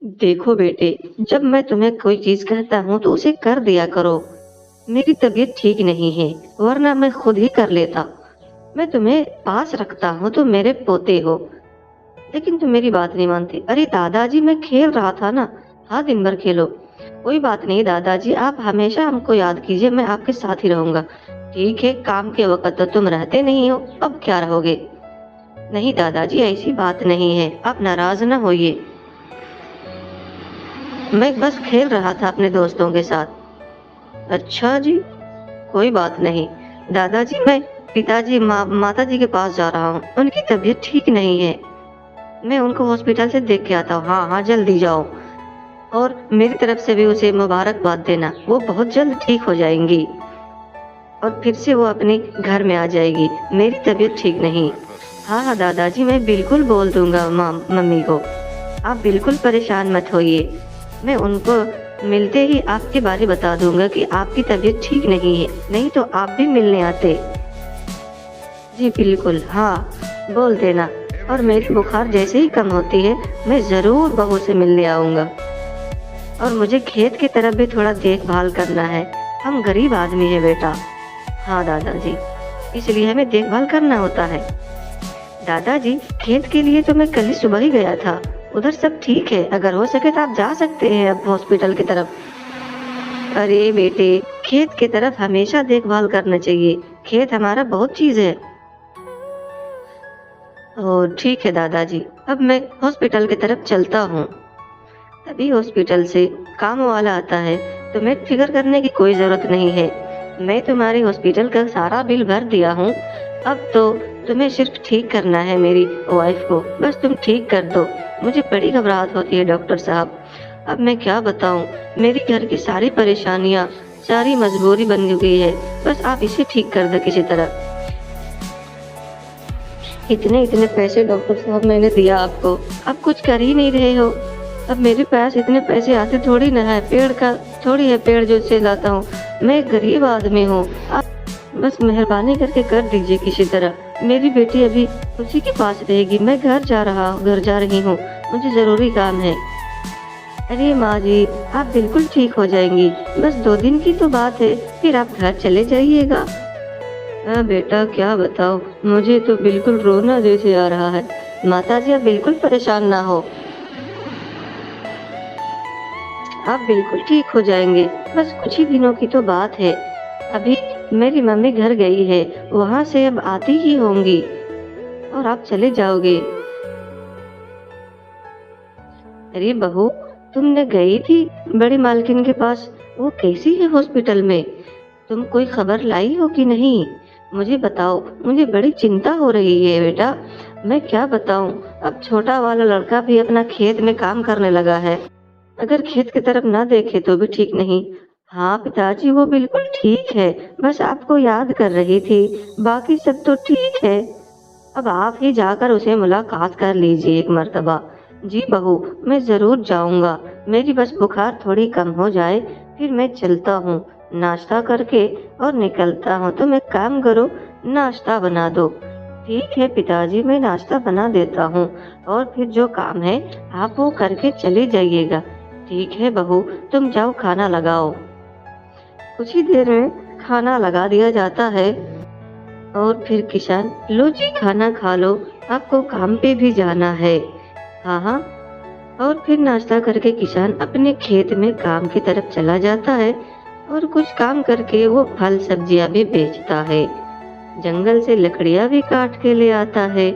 देखो बेटे, जब मैं तुम्हें कोई चीज़ कहता हूँ तो उसे कर दिया करो। मेरी तबीयत ठीक नहीं है, वरना मैं खुद ही कर लेता। मैं तुम्हें पास रखता हूँ तो मेरे पोते हो, लेकिन तुम मेरी बात नहीं मानते। अरे दादाजी, मैं खेल रहा था ना। हाँ, दिन भर खेलो। कोई बात नहीं दादाजी, आप हमेशा हमको याद कीजिए, मैं आपके साथ ही रहूँगा। ठीक है, काम के वक़्त तो तुम रहते नहीं हो, अब क्या रहोगे? नहीं दादाजी, ऐसी बात नहीं है, आप नाराज़ ना होइए। मैं बस खेल रहा था अपने दोस्तों के साथ। अच्छा जी, कोई बात नहीं। दादाजी, मैं पिताजी माताजी के पास जा रहा हूँ। उनकी तबीयत ठीक नहीं है। मैं उनको हॉस्पिटल से देख के आता हूँ। हाँ, हाँ, जल्दी जाओ। और मेरी तरफ से भी उसे मुबारकबाद देना। वो बहुत जल्द ठीक हो जाएँगी और फिर से वो अपने घर में आ जाएगी। मेरी तबीयत ठीक नहीं। हाँ, हाँ दादाजी, मैं बिल्कुल बोल दूँगा मम्मी को। आप बिल्कुल परेशान मत होइए। मैं उनको मिलते ही आपके बारे बता दूँगा कि आपकी तबीयत ठीक नहीं है, नहीं तो आप भी मिलने आते। जी बिल्कुल, हाँ, बोल देना। और मेरी बुखार जैसे ही कम होती है, मैं ज़रूर बहू से मिलने आऊँगा। और मुझे खेत की तरफ भी थोड़ा देखभाल करना है। हम गरीब आदमी हैं बेटा। हाँ दादाजी, इसलिए हमें देखभाल करना होता है। दादाजी, खेत के लिए तो मैं कल ही सुबह ही गया था। उधर सब ठीक है, अगर हो सके तो आप जा सकते हैं अब हॉस्पिटल की तरफ। अरे बेटे, खेत की तरफ हमेशा देखभाल करना चाहिए। खेत हमारा बहुत चीज़ है। ओह ठीक है दादाजी, अब मैं हॉस्पिटल की तरफ चलता हूँ। तभी हॉस्पिटल से काम वाला आता है। तुम्हें फिक्र करने की कोई ज़रूरत नहीं है। मैं तुम्हारे हॉस्पिटल का सारा बिल भर दिया हूँ। अब तो तुम्हें सिर्फ ठीक करना है मेरी वाइफ को। बस तुम ठीक कर दो। मुझे बड़ी घबराहट होती है डॉक्टर साहब। अब मैं क्या बताऊँ, मेरी घर की सारी परेशानियाँ, सारी मजबूरी बन गई है। बस आप इसे ठीक कर दो किसी तरह। इतने-इतने पैसे डॉक्टर साहब मैंने दिया आपको, आप कुछ कर ही नहीं रहे हो। अब मेरे पास इतने पैसे आते थोड़ी ना है, पेड़ का थोड़ी है पेड़ जो से लाता हूँ। मैं एक गरीब आदमी हूँ। आप बस मेहरबानी करके कर दीजिए किसी तरह। मेरी बेटी अभी उसी के पास रहेगी। मैं घर जा रही हूँ। मुझे ज़रूरी काम है। अरे माँ जी, आप बिल्कुल ठीक हो जाएँगी। बस 2 दिन की तो बात है, फिर आप घर चले जाइएगा। हाँ बेटा, क्या बताऊँ, मुझे तो बिल्कुल रोना जैसे आ रहा है। माताजी, आप बिल्कुल परेशान ना हो। आप बिल्कुल ठीक हो जाएँगे, बस कुछ ही दिनों की तो बात है। अभी मेरी मम्मी घर गई है, वहाँ से अब आती ही होंगी और आप चले जाओगे। अरे बहू, तुमने गई थी बड़ी मालकिन के पास, वो कैसी है हॉस्पिटल में? तुम कोई खबर लाई हो कि नहीं? मुझे बताओ, मुझे बड़ी चिंता हो रही है बेटा। मैं क्या बताऊँ, अब छोटा वाला लड़का भी अपना खेत में काम करने लगा है। अगर खेत की तरफ ना देखे तो भी ठीक नहीं। हाँ पिताजी, वो बिल्कुल ठीक है, बस आपको याद कर रही थी, बाकी सब तो ठीक है। अब आप ही जाकर उसे मुलाकात कर लीजिए एक मर्तबा। जी बहू, मैं ज़रूर जाऊँगा। मेरी बस बुखार थोड़ी कम हो जाए, फिर मैं चलता हूँ। नाश्ता करके और निकलता हूँ। तुम एक काम करो, नाश्ता बना दो। ठीक है पिताजी, मैं नाश्ता बना देता हूँ और फिर जो काम है आप वो करके चले जाइएगा। ठीक है बहू, तुम जाओ खाना लगाओ। कुछ ही देर में खाना लगा दिया जाता है और फिर किशन, लो जी खाना खा लो, आपको काम पे भी जाना है। हाँ, हाँ। और फिर नाश्ता करके किसान अपने खेत में काम की तरफ चला जाता है और कुछ काम करके वो फल सब्जियां भी बेचता है। जंगल से लकड़ियां भी काट के ले आता है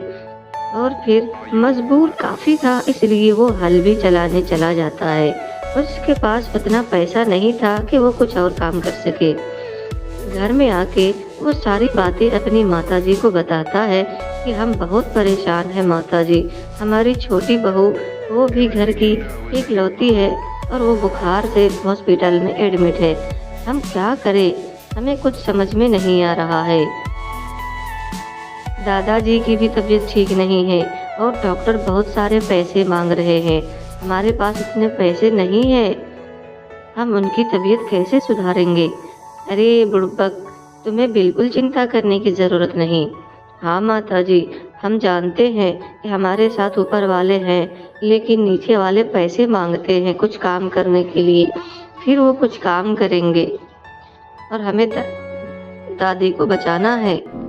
और फिर मजबूर काफी था, इसलिए वो हल भी चलाने चला जाता है। उसके पास उतना पैसा नहीं था कि वो कुछ और काम कर सके। घर में आके वो सारी बातें अपनी माताजी को बताता है कि हम बहुत परेशान हैं माताजी। हमारी छोटी बहू, वो भी घर की इकलौती है और वो बुखार से हॉस्पिटल में एडमिट है। हम क्या करें? हमें कुछ समझ में नहीं आ रहा है। दादाजी की भी तबीयत ठीक नहीं है और डॉक्टर बहुत सारे पैसे मांग रहे हैं। हमारे पास इतने पैसे नहीं है। हम उनकी तबीयत कैसे सुधारेंगे? अरे बुड़बक, तुम्हें बिल्कुल चिंता करने की ज़रूरत नहीं। हाँ माताजी, हम जानते हैं कि हमारे साथ ऊपर वाले हैं, लेकिन नीचे वाले पैसे मांगते हैं कुछ काम करने के लिए। फिर वो कुछ काम करेंगे और हमें दादी को बचाना है।